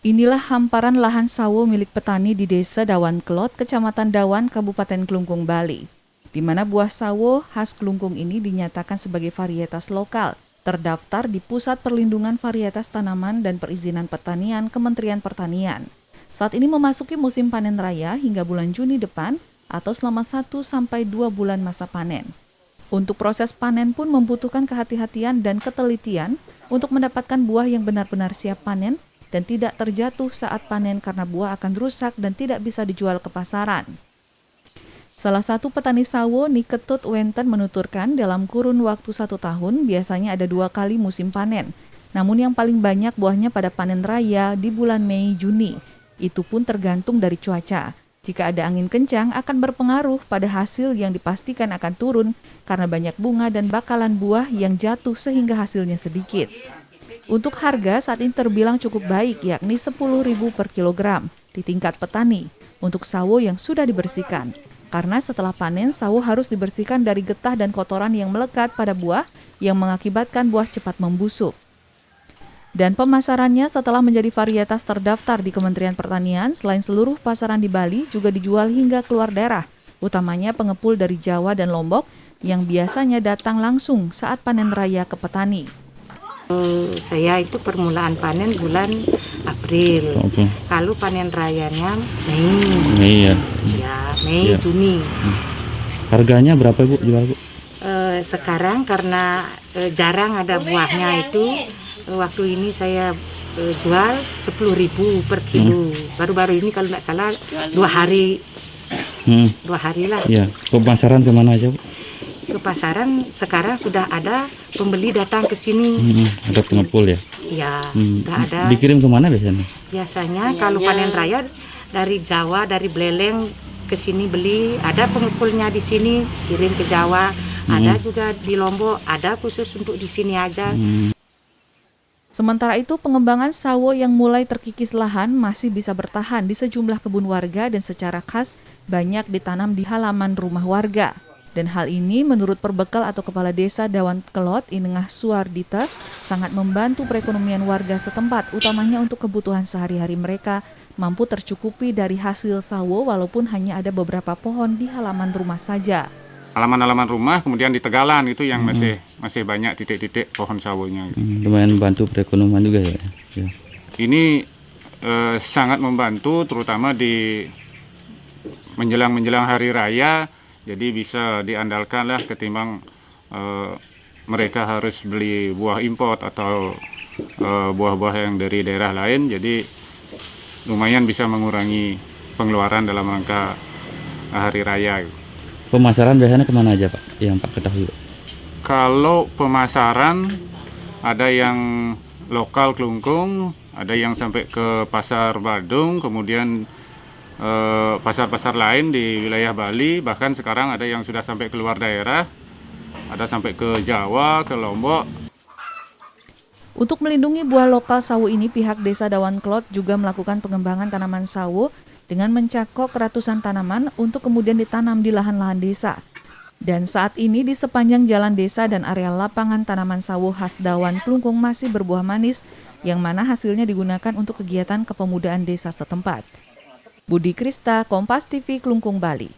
Inilah hamparan lahan sawo milik petani di Desa Dawan Kelot, Kecamatan Dawan, Kabupaten Klungkung, Bali, di mana buah sawo khas Klungkung ini dinyatakan sebagai varietas lokal, terdaftar di Pusat Perlindungan Varietas Tanaman dan Perizinan Pertanian Kementerian Pertanian. Saat ini memasuki musim panen raya hingga bulan Juni depan atau selama 1-2 bulan masa panen. Untuk proses panen pun membutuhkan kehati-hatian dan ketelitian untuk mendapatkan buah yang benar-benar siap panen dan tidak terjatuh saat panen karena buah akan rusak dan tidak bisa dijual ke pasaran. Salah satu petani sawo, Niketut Wenten, menuturkan dalam kurun waktu 1 tahun biasanya ada 2 kali musim panen. Namun yang paling banyak buahnya pada panen raya di bulan Mei-Juni. Itu pun tergantung dari cuaca. Jika ada angin kencang akan berpengaruh pada hasil yang dipastikan akan turun karena banyak bunga dan bakalan buah yang jatuh sehingga hasilnya sedikit. Untuk harga saat ini terbilang cukup baik, yakni Rp10.000 per kilogram di tingkat petani untuk sawo yang sudah dibersihkan. Karena setelah panen, sawo harus dibersihkan dari getah dan kotoran yang melekat pada buah yang mengakibatkan buah cepat membusuk. Dan pemasarannya setelah menjadi varietas terdaftar di Kementerian Pertanian, selain seluruh pasaran di Bali juga dijual hingga keluar daerah, utamanya pengepul dari Jawa dan Lombok yang biasanya datang langsung saat panen raya ke petani. Saya itu permulaan panen bulan April. Oke. Kalau panen rayanya Mei. Mei ya. Ya, Mei, Ya. Juni. Harganya berapa Bu jual Bu? Sekarang karena jarang ada buahnya itu, waktu ini saya jual Rp10.000 per kilo. Baru-baru ini kalau nggak salah 2 hari. 2 hari lah. Ya, pemasaran kemana aja Bu? Ke pasaran sekarang sudah ada pembeli datang ke sini. Ada pengepul ya? Ya, sudah ada. Dikirim kemana biasanya? Biasanya kalau panen raya dari Jawa, dari Beleleng ke sini beli, ada pengepulnya di sini kirim ke Jawa, ada juga di Lombok, ada khusus untuk di sini aja. Sementara itu, pengembangan sawo yang mulai terkikis lahan masih bisa bertahan di sejumlah kebun warga dan secara khas banyak ditanam di halaman rumah warga. Dan hal ini menurut perbekal atau Kepala Desa Dawan Kelot, Inengah Suardita, sangat membantu perekonomian warga setempat, utamanya untuk kebutuhan sehari-hari mereka mampu tercukupi dari hasil sawo walaupun hanya ada beberapa pohon di halaman rumah saja. Halaman-halaman rumah, kemudian di Tegalan itu yang masih banyak titik-titik pohon sawonya. Lumayan bantu perekonomian juga ya? Ya. Ini sangat membantu, terutama di menjelang hari raya. Jadi bisa diandalkan lah ketimbang mereka harus beli buah import atau buah-buah yang dari daerah lain. Jadi lumayan bisa mengurangi pengeluaran dalam rangka hari raya. Pemasaran biasanya kemana aja Pak? Yang Pak ketahui? Kalau pemasaran ada yang lokal Klungkung, ada yang sampai ke pasar Badung, kemudian pasar-pasar lain di wilayah Bali, bahkan sekarang ada yang sudah sampai keluar daerah, ada sampai ke Jawa, ke Lombok. Untuk melindungi buah lokal sawo ini, pihak Desa Dawan Kelot juga melakukan pengembangan tanaman sawo dengan mencakok ratusan tanaman untuk kemudian ditanam di lahan-lahan desa. Dan saat ini di sepanjang jalan desa dan area lapangan tanaman sawo khas Dawan Klungkung masih berbuah manis, yang mana hasilnya digunakan untuk kegiatan kepemudaan desa setempat. Budi Krista, Kompas TV, Klungkung, Bali.